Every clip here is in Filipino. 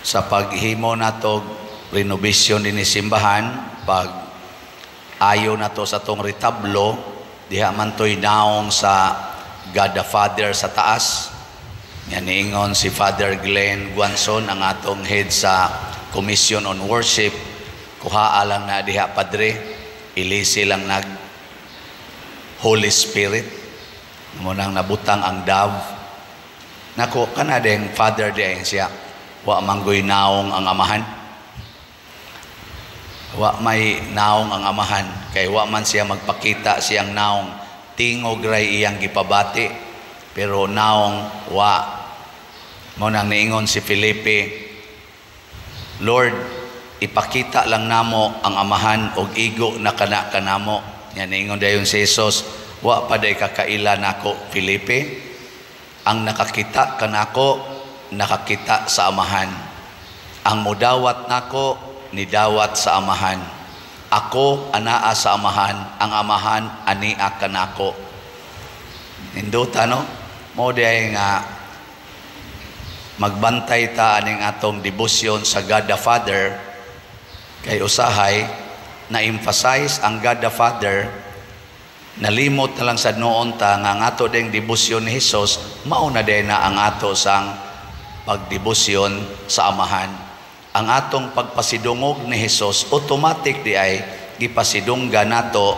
sa paghimo nato renovation din simbahan, pag ayo nato sa tong retablo, diha man to'y naong sa God the Father sa taas. Yan niingon si Father Glenn Guanson, ang atong head sa Commission on Worship. Kuhaa lang na diha padre, ilisi lang nag Holy Spirit. Munang nabutang ang dove. Nako kanadeng Father diyan siya. Wa manggoy naong ang amahan. Wa may naong ang amahan kay wa man siya magpakita siyang naong, tingog ray iyang gipabati pero naong wa. Mo nang niingon si Felipe, Lord, ipakita lang namo ang amahan og igo na kana kanamo. Yan niingon dayon si Jesus, wa pa day kakaila nako Felipe, ang nakakita kanako nakakita sa amahan. Ang mudawat nako nidawat sa amahan. Ako anaa sa amahan, ang amahan ania kanako. Ninduta no? Mo day nga magbantay ta aning atong devotion sa God the Father, kay usahay na emphasize ang God the Father. Nalimot na lang sa noon ta nga ang ato ding devotion ni Jesus mao na din na ang ato sang pagdebosyon sa amahan. Ang atong pagpasidungog ni Jesus automatic di ay gipasidunggan nato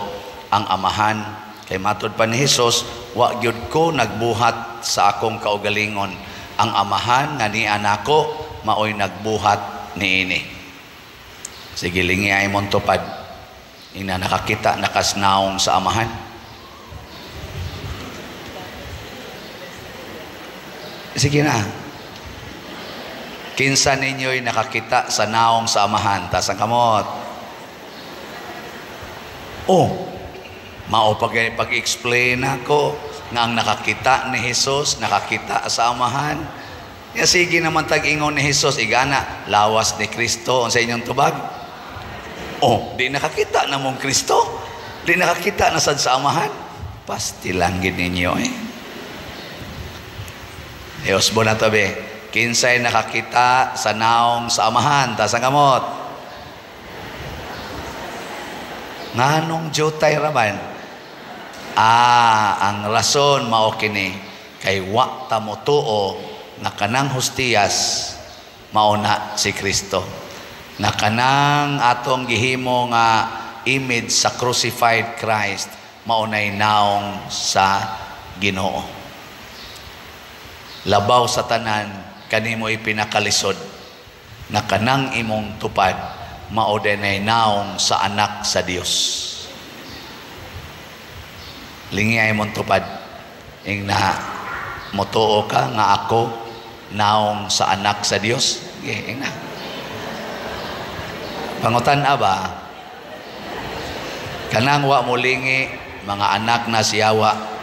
ang amahan. Kay matod pa ni Jesus, wa gyud ko nagbuhat sa akong kaugalingon, ang amahan nga ni anako maoy nagbuhat niini. Sige lingi ay mon tupad. Ina nakakita nakasnaong sa amahan. Sige na. Kinsa ninyo'y nakakita sa naong sa amahan? Tas ang kamot. Oh, mao pag-explain ako nga ang nakakita ni Jesus, nakakita sa amahan. Ya sige naman tag-ingon ni Jesus, igana, lawas ni Kristo sa inyong tubag. Oh, di nakakita na mong Kristo? Di nakakita na sad sa amahan? Pasti lang gid ninyo eh. Dios bo na tabi. Kinsay nakakita sa naong sa amahan, tas ang kamot. Nganong jutay raman? Ang rason mao kini kay wa ta mo tuo nga kanang hostiyas mao na si Kristo. Nga kanang atong gihimo nga image sa crucified Christ mao nay naong sa Ginoo. Labaw sa tanan kanimo ipinakalisod na kanang imong tupad mao denay naong sa anak sa Dios. Lingi ay mong tupad ing na motuo ka nga ako naong sa anak sa Dios. Ing na pangutan-a ba kanang wa mulingi mga anak na siyawa.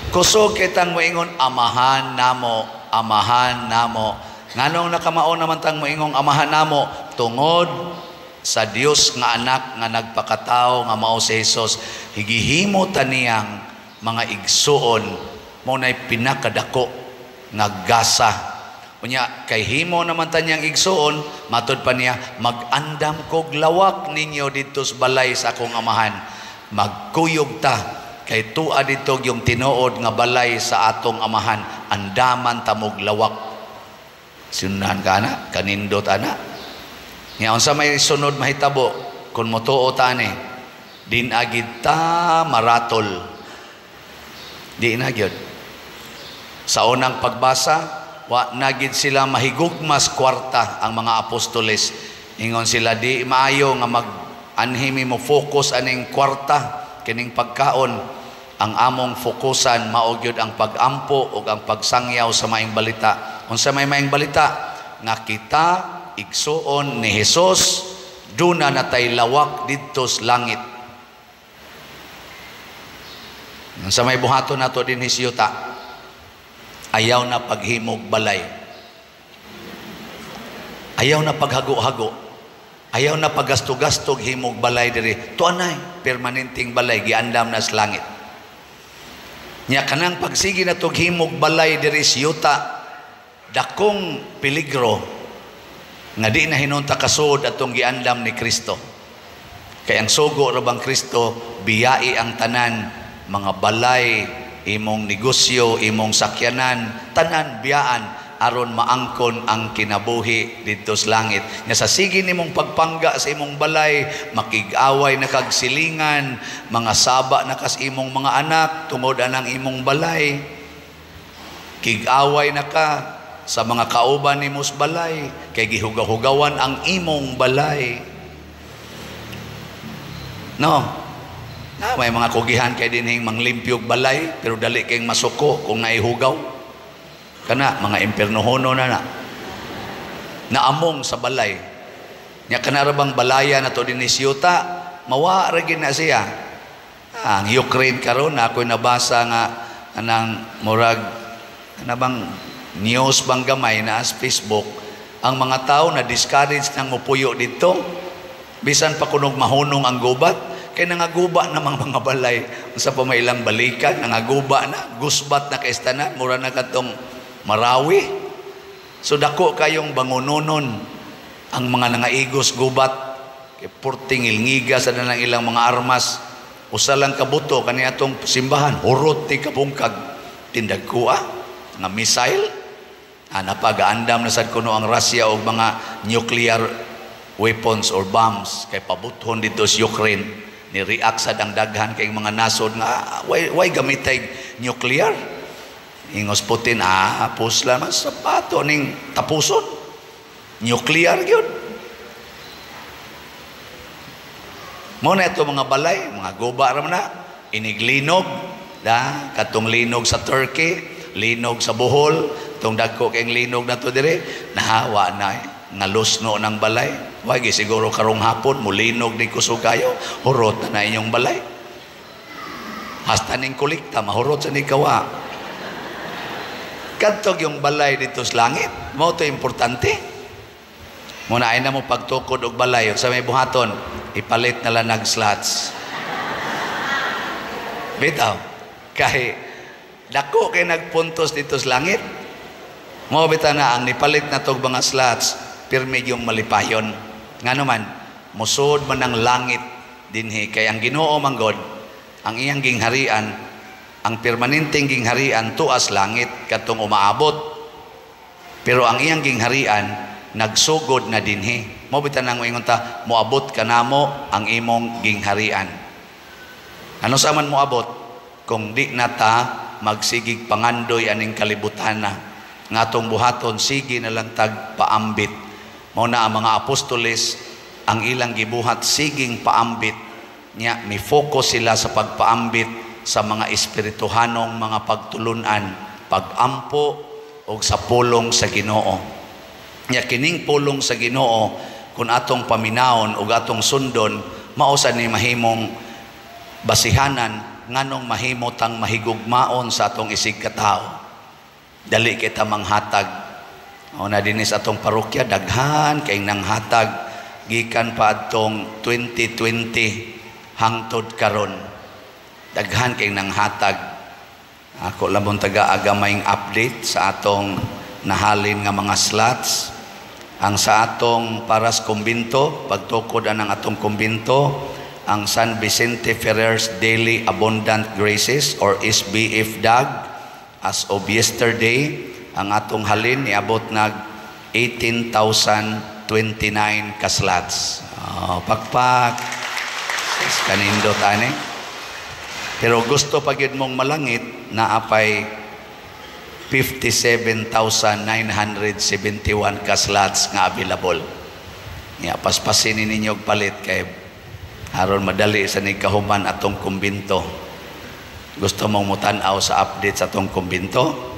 Kusog kitang moingon amahan namo, amahan namo. Nganong nakamao naman tang moingong amahan namo tungod sa Dios nga anak nga nagpakatao nga mao si Jesus. Higihimo taniyang mga igsuon mo nay pinakadako nga gasa. Unya kay himo naman taniyang igsuon, matud pa niya, mag-andam kog lawak ninyo dito sa balay sa akong amahan. Magkuyog ta kay tuwa dito yung tinuod nga balay sa atong amahan, andaman tamog lawak. Sinunahan ka na, kanindot ana. Ngayon sa may sunod mahitabo, kung motuo ta ni, din agid ta maratol. Di na gyud. Sa unang pagbasa, wa nagid sila mahigugmas kwarta ang mga apostoles. Ingon sila di maayo nga mag-anhimi mo focus aning kwarta, kining pagkaon. Ang among fokusan maugyod ang pagampo o ang pagsangyaw sa maing balita. Unsa may maing balita nga kita igsuon ni Jesus duna natay lawak didto sa langit. Unsa may buhaton nato din hisyuta, ayaw na paghimog balay, ayaw na paghago-hago, ayaw na paggasto-gastog himog balay diri. Tuanay permanenteng balay giandam na sa langit. Nya kanang pagsigi na tog himog balay diri sa yuta, dakong peligro nga di na hinunta kasud atong giandam ni Kristo. Kay ang sugo ra bang Kristo biyai ang tanan, mga balay, imong negosyo, imong sakyanan, tanan biyaan aron maangkon ang kinabuhi dito sa langit. Nya sa sige nimong pagpangga sa imong balay, makig-away na kag silingan, mga saba na kas imong mga anak tungod anang imong balay. Kig-away na ka sa mga kauban nimo sa balay kay gihugaw-hugawan ang imong balay. No. Na may mga kugihan kay dinhing manglimpyog balay pero dali kayong masuko kung naihugaw. Kana mga impiernohono na naamong sa balay. Nya kanarabang balaya na to dinis yuta, mawa ra gid na siya. Ang Ukraine karon ako'y nabasa nga anang murag ana bang news bang gamay na sa Facebook, ang mga tao na discourage nang mupuyo dito bisan pa kunog mahunong ang gubat kay nangaguba namang mga balay sa pamailang balikan, nangaguba na, gusbat na kaistanan, mura na katong Marawi. So dako kayong bangunonon ang mga nangaigos gubat kay purting ilngiga sa dalang ilang mga armas, usa lang kabuto kani atong simbahan, hurot ti kabungkag tindag kuha nga missile. Napagaandam na sad kuno ang Russia og mga nuclear weapons or bombs kay pabuthon dito sa Ukraine, ni react sad ang daghan kay mga nasod nga why gamitay nuclear. Ingos Putin, hapos lang sa sapato ning tapuson. Nuclear yun. Muna ito mga balay, mga guba raman na, iniglinog, katong linog sa Turkey, linog sa Bohol, itong dagko kayong linog na to dire, nahawa na nga lusno ng balay. Wagi siguro karong hapon, mulinog ni kusugayo, hurot na inyong balay. Hasta ning kulikta, mahurot sa nikawa. Kadtog yung balay dito sa langit, mo to importante. Muna ay na mo pagtukod og balay sa may buhaton, ipalit na lang slots. Bitaw, kay dako kay nagpuntos dito sa langit. Mo bitaw na ang nipalit na tog mga slots, pirmi yung malipayon. Ngano man, musod man ang langit dinhi kay ang Ginoo manggod, ang iyang gingharian, ang permanenteng gingharian tuas langit katong umaabot. Pero ang iyang gingharian nagsugod na dinhi. Mo bitan nang ingon ta, moabot kanamo ang imong gingharian. Ano sa man moabot kung di na ta magsigig pangandoy aning kalibutan na ngatong buhaton sige na lang tag paambit. Mao na ang mga apostoles ang ilang gibuhat siging paambit nya, mi focus sila sa pagpaambit sa mga espirituhanong mga pagtulunan, pagampo o sa pulong sa Ginoo. Nya kining pulong sa Ginoo kung atong paminaon o atong sundon, mausa ni mahimong basihanan nganong mahimotang mahigugmaon sa atong isig katao. Dali kita manghatag. O na dinis atong parokya daghan kay nang hatag gikan pa adtong 2020 hangtod karon. Daghan kay nang hatag. Ako labong taga-agamayng update sa atong nahalin nga mga slots. Ang sa atong Paras Kumbinto, pagtukod anang atong kumbinto, ang San Vicente Ferrer's Daily Abundant Graces or SBF DAG, as of yesterday, ang atong halin niabot nag 18,029 ka slots. Pakpak. Kanindot ani. Pero gusto pag yun mong malangit na apay 57,971 ka slots nga available. Nga paspasin ninyo palit kay aron madali sa nikahuman atong kumbinto. Gusto mong mutanaw sa update sa atong kumbinto?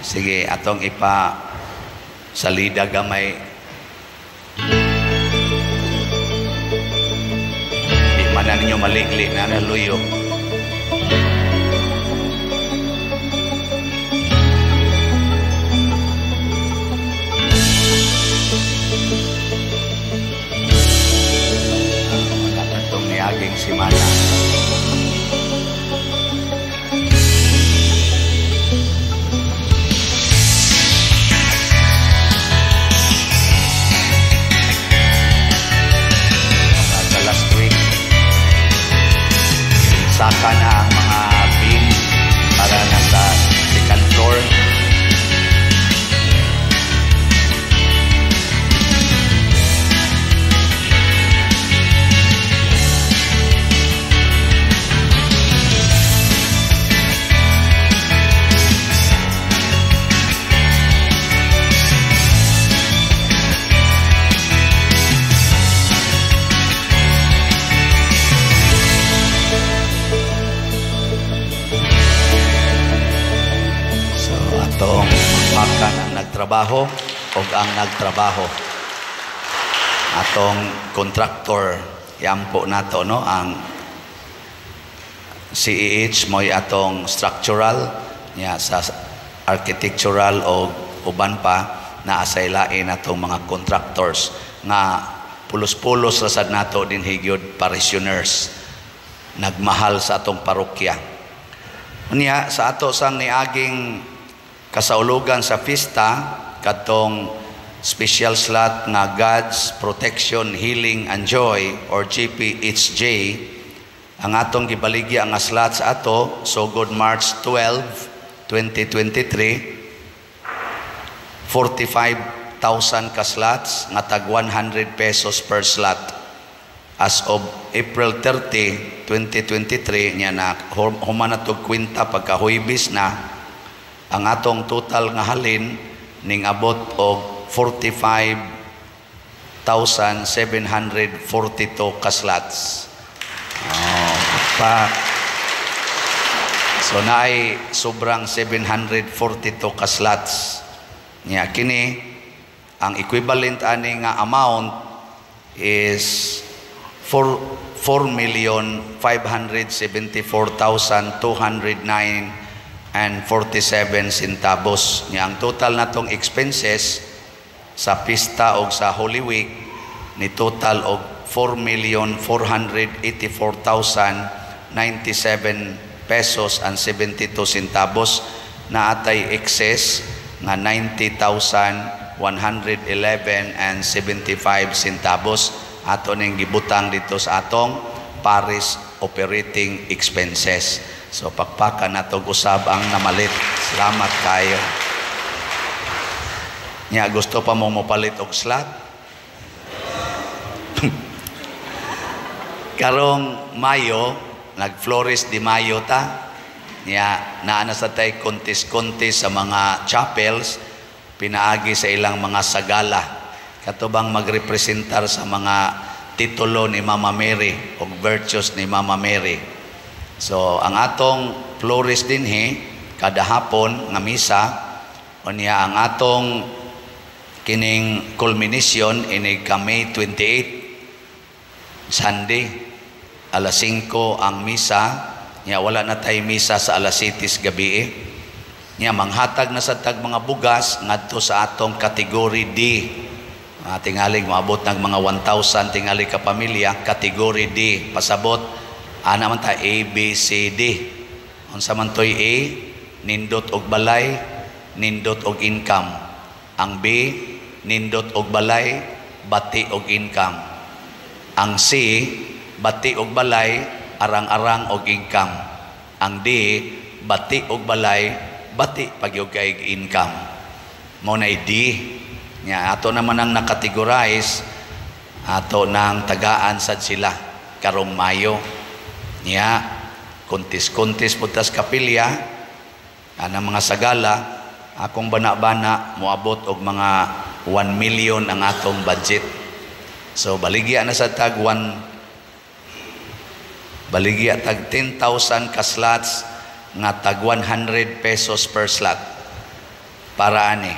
Sige, atong ipa salida gamay. Mana ninyo maligli na naluyo. Itong niaging simana. Saka na ang mga beams para nasa second floor. Atong makan ang nagtrabaho o ang nagtrabaho. Atong contractor, yampo nato, no? Ang CEH mo'y atong structural, niya sa architectural o uban pa na asaylain atong mga contractors nga pulos-pulos rasad nato din higyod parishioners nagmahal sa atong parokya. Niya sa ato sang niaging kasaulugan sa pista katong special slot nga God's Protection, Healing and Joy or GPHJ, ang atong gibaligya nga slot sa ato sugod March 12, 2023, 45,000 ka slots nga tag 100 pesos per slot. As of April 30, 2023 niya na humanatog kwinta pagkahuybis na ang atong total nga halin ning abot og 45,742 ka slots. So naay sobrang 742 ka slots. Nya kini ang equivalent ani nga amount is 4,574,209 and 47 centavos. Niya ang total natong expenses sa pista o sa Holy Week ni total og 4,484,097 pesos and 72 centavos na atay excess nga 90,111 and 75 centavos ato ning gibutang dito sa atong Paris operating expenses. So pakpakan na itong usab ang namalit. Salamat kayo. Nya gusto pa mo mapalit og slot? Karong Mayo, nag-Flores de Mayo ta. Nya naana sa tay kontis-kontis sa mga chapels, pinaagi sa ilang mga sagala. Katubang magrepresentar sa mga titulo ni Mama Mary o virtues ni Mama Mary. So ang atong Flores dinhi kada hapon nga misa unya ang atong kining culmination ini May 28 Sunday alas 5 ang misa nya wala na tay misa sa alas 7 gabi nya manghatag na sa tag mga bugas ngadto sa atong category D. Tingaling maabot ng mga 1,000 tingali ka pamilya category D pasabot ana man ta A, B, C, D. Unsa man toy A, nindot og balay, nindot og income. Ang B, nindot og balay, bati og income. Ang C, bati og balay, arang-arang og income. Ang D, bati og balay, bati pagyog kay income. Mo na D. Nya ato naman ang nakategorize ato nang tagaan sad sila karong Mayo. Niya, kuntis-kuntis putas kapilya, anang mga sagala, akong bana-bana, muabot og mga 1 million ang atong budget. So, baligya na sa tag 10,000 ka slots, nga tag 100 pesos per slot. Para ani.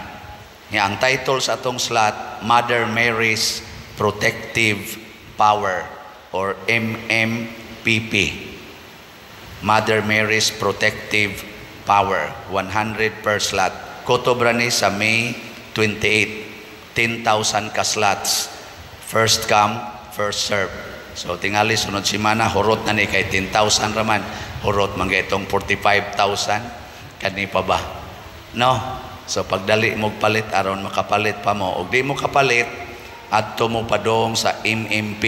Niya, ang title sa atong slot, Mother Mary's Protective Power or MMPP. Mother Mary's Protective Power, 100 per slot. Kotobra ni sa May 28, 10,000 ka slots. First come, first serve. So tingali sunod simana, hurot na ni kay 10,000 raman. Hurot man itong 45,000. Kani pa ba? No? So pagdali mo palit, aron makapalit pa mo. O di mo kapalit, adto mo padong sa MMP.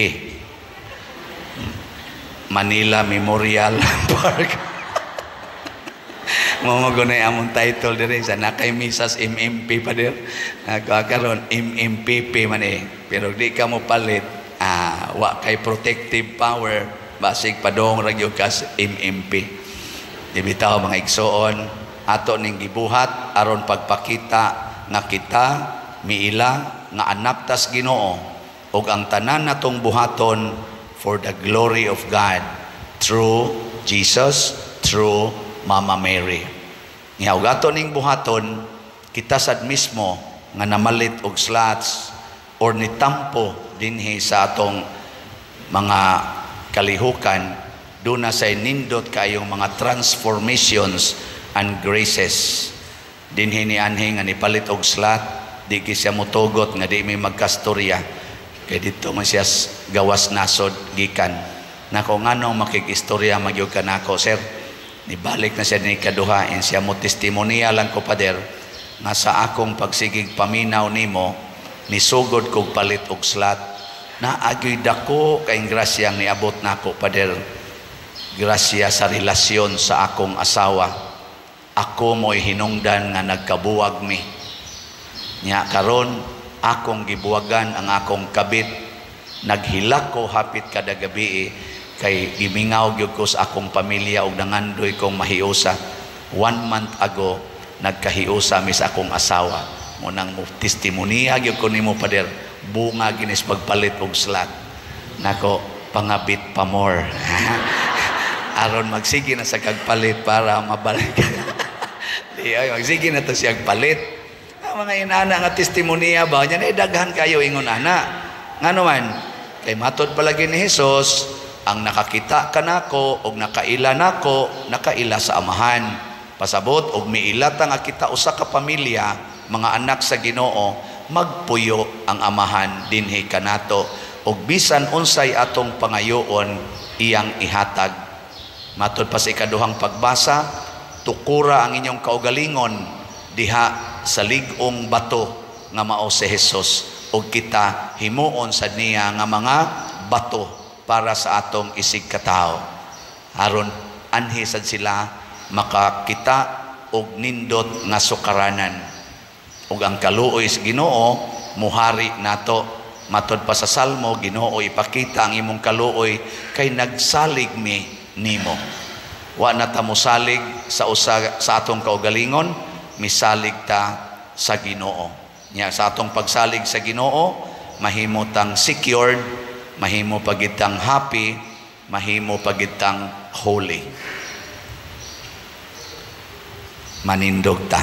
Manila Memorial Park. Mamagunay among title dire sa nakay Misas MMP pa dir. Karon MMPP man pero di ka mo palit. Wa kay protective power basig padong ragyo kas MMP. Dibitaw mga igsoon ato ning gibuhat aron pagpakita nga kita miila nga anak tas Ginoo ug ang tanan natong buhaton for the glory of God through Jesus, through Mama Mary. Nga ug ato ning buhaton kita sad mismo nga namalit og slots or nitampo dinhi sa atong mga kalihukan doon na say nindot kayong mga transformations and graces. Dinhi ni anhi nga nipalit og slot, di siya motugot nga di may magkastorya. Kaya dito man siya gawas nasod gikan. Nako nganong makikistorya magyud kanako sir. Nibalik na siya ni kaduha and siya mo testimonya lang ko pader nga sa akong pagsigig paminaw nimo nisugod kog palit og slot na agoy dako kay grasyang niabot nako pader. Grasya sa relasyon sa akong asawa. Ako mo'y hinungdan nga nagkabuwag mi. Nya karon akong gibuwagan ang akong kabit. Naghilak ko hapit kada gabi kay gimingaw gyud ko sa akong pamilya ug nangandoy kong mahiusa. 1 month ago nagkahiusa mi sa akong asawa. Munang mo testimonya gyud ko nimo pader bunga ginis pagpalit og slot. Nako pangabit pa more. Aron magsige na sa kagpalit para mabalik. Di ay magsige na to siya palit. Ang mga inana nga testimonya ba nya daghan kayo ingon ana. Ngano man kay matod palagi ni Hesus ang nakakita kanako og nakaila nako nakaila sa amahan. Pasabot og miilata nga kita usa ka pamilya mga anak sa Ginoo magpuyo ang amahan dinhi kanato og bisan unsay atong pangayoon iyang ihatag. Matod pa sa ikaduhang pagbasa, tukura ang inyong kaugalingon diha sa lig-ong bato nga mao si Hesus ug kita himuon sa niya nga mga bato para sa atong isig katao. Aron anhi sad sila makakita og nindot nga sukaranan. Ug ang kaluoy sa Ginoo muhari nato. Matod pa sa Salmo, Ginoo ipakita ang imong kaluoy kay nagsalig mi nimo. Wa na ta mosalig sa usa sa atong kaugalingon, misalig ta sa Ginoo. Nya sa atong pagsalig sa Ginoo, mahimo tang secured, mahimo pagitang happy, mahimo pagitang holy. Manindog ta.